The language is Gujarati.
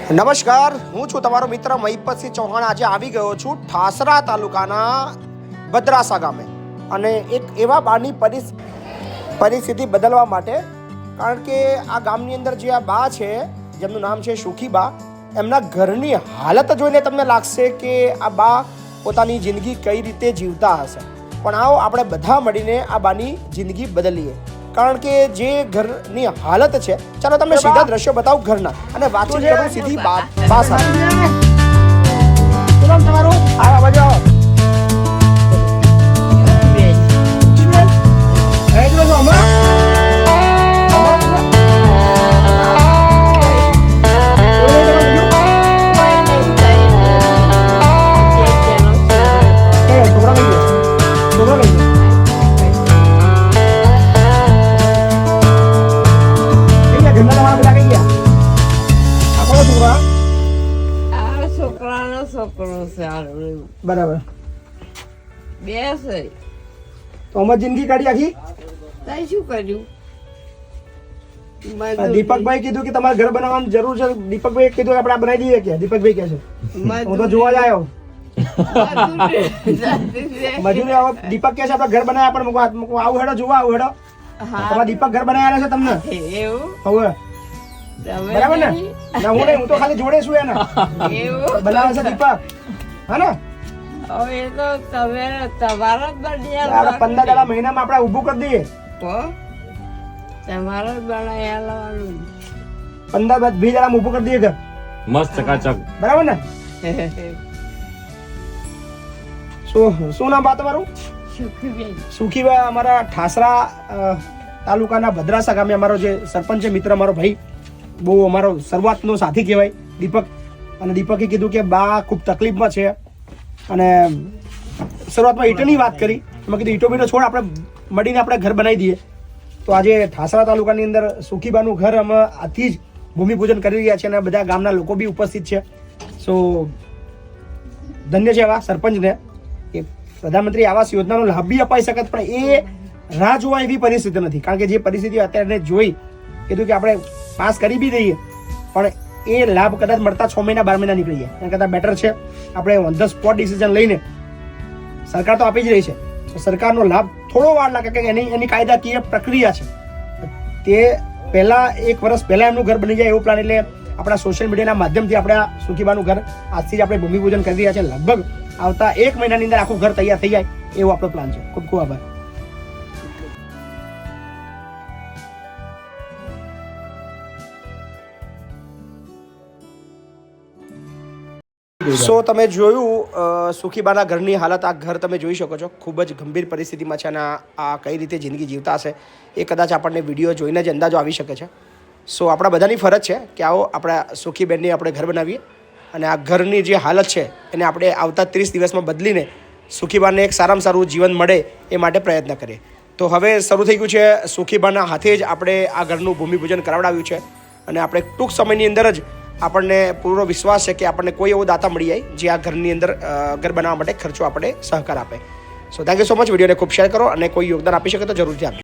નમસ્કાર, હું છું તમારો મિત્ર મહિપતસિંહ ચૌહાણ. આજે આવી ગયો છું ઠાસરા તાલુકાના બદરાસા ગામે અને એક એવા બાની પરિસ્થિતિ બદલવા માટે, કારણ કે આ ગામની અંદર જે આ બા છે જેમનું નામ છે સુખીબા, એમના ઘરની હાલત જોઈને તમને લાગશે કે આ બા પોતાની જિંદગી કઈ રીતે જીવતા હશે. પણ આવો આપણે બધા મળીને આ બાની જિંદગી બદલીએ, કારણ કે જે ઘરની હાલત છે, ચાલો તમને સીધા દ્રશ્યો બતાવું ઘરના અને વાતચીત કરું સીધી બા સાથે. તમારું આ બાજુ આવો. બરાબર, બે છે તો અમે જિંદગી કાઢી આખી. તઈ શું કર્યું? દીપકભાઈ કીધું કે તમારે ઘર બનાવવાની જરૂર છે. દીપકભાઈ કીધું કે આપણે બનાવી દઈએ. કે દીપકભાઈ કે છે હું તો જોવા જ આવ્યો. મજૂરી આવો. દીપક કે છે આપણે ઘર બનાવ્યા, પણ આવું હેડો જોવા, આવું હેડો. તમારા દીપક ઘર બનાવ્યા છે તમને એવું હવે બરાબર ને? ના હું નહીં, હું તો ખાલી જોડે છું એના. એવું બનાવે છે દીપક, હા ને? હવે એ તો તમે તમારા જ બની આપણે 15 દાડા મહિનામાં આપણે ઊભું કરી દઈએ. તો તમારે જ બનાવી આલવાનું. 15-20 દાડા ઊભું કરી દઈએ ઘર. મસ્ત ચકાચક. બરાબર ને? શું નામ બા તમારું? સુખીબેન. સુખીબા અમારા ઠાસરા તાલુકાના ભદ્રાસા ગામે અમારો જે સરપંચ છે મિત્ર, અમારો ભાઈ, બહુ અમારો શરૂઆતનો સાથી કહેવાય દીપક. અને દીપકે કીધું કે બા ખૂબ તકલીફમાં છે અને શરૂઆતમાં ઈંટની વાત કરી. એમાં કીધું ઈંટો બીટો છોડ, આપણે મળીને આપણે ઘર બનાવી દઈએ. તો આજે ઠાસરા તાલુકાની અંદર સુખીબાનું ઘર અમે આથી જ ભૂમિપૂજન કરી રહ્યા છીએ અને બધા ગામના લોકો બી ઉપસ્થિત છે. સો ધન્ય છે એવા સરપંચને કે પ્રધાનમંત્રી આવાસ યોજનાનો લાભ બી અપાઈ શકત, પણ એ રાહ જોવા એવી પરિસ્થિતિ નથી. કારણ કે જે પરિસ્થિતિ અત્યારે જોઈ, કીધું કે આપણે પાસ કરી બી દઈએ, પણ એ લાભ કદાચ મળતા 6 મહિના 12 મહિના નીકળી જાય. એના કરતાં બેટર છે આપણે ઓન ધ સ્પોટ ડિસિઝન લઈને, સરકાર તો આપી જ રહી છે, તો સરકારનો લાભ થોડો વાર લાગે કે એની કાયદાકીય પ્રક્રિયા છે. તે પહેલા 1 વર્ષ પહેલા એમનું ઘર બની જાય એવો પ્લાન. એટલે આપણા સોશિયલ મીડિયાના માધ્યમથી આપણે આ સુખીબાનું ઘર આજથી જ આપણે ભૂમિપૂજન કરી રહ્યા છે. લગભગ આવતા 1 મહિનાની અંદર આખું ઘર તૈયાર થઈ જાય એવો આપણો પ્લાન છે. ખૂબ ખૂબ આભાર. સો તમે જોયું સુખીબાના ઘરની હાલત. આ ઘર તમે જોઈ શકો છો, ખૂબ જ ગંભીર પરિસ્થિતિમાં છે અને આ કઈ રીતે જિંદગી જીવતા હશે એ કદાચ આપણને વિડીયો જોઈને જ અંદાજો આવી શકે છે. સો આપણા બધાની ફરજ છે કે આવો આપણા સુખીબેનની આપણે ઘર બનાવીએ અને આ ઘરની જે હાલત છે એને આપણે આવતા 30 દિવસમાં બદલીને સુખીબાને એક સારામાં સારું જીવન મળે એ માટે પ્રયત્ન કરીએ. તો હવે શરૂ થઈ ગયું છે. સુખીબાના હાથે જ આપણે આ ઘરનું ભૂમિપૂજન કરાવડાવ્યું છે અને આપણે ટૂંક સમયની અંદર જ આપણને પૂરો વિશ્વાસ છે કે આપણને કોઈ એવો દાતા મળી જાય જે આ ઘરની અંદર ઘર બનાવવા માટે ખર્ચો આપણે સહકાર આપે. So thank you so much. વિડીયોને ખૂબ શેર કરો અને કોઈ યોગદાન આપી શકે તો જરૂરથી આપજો.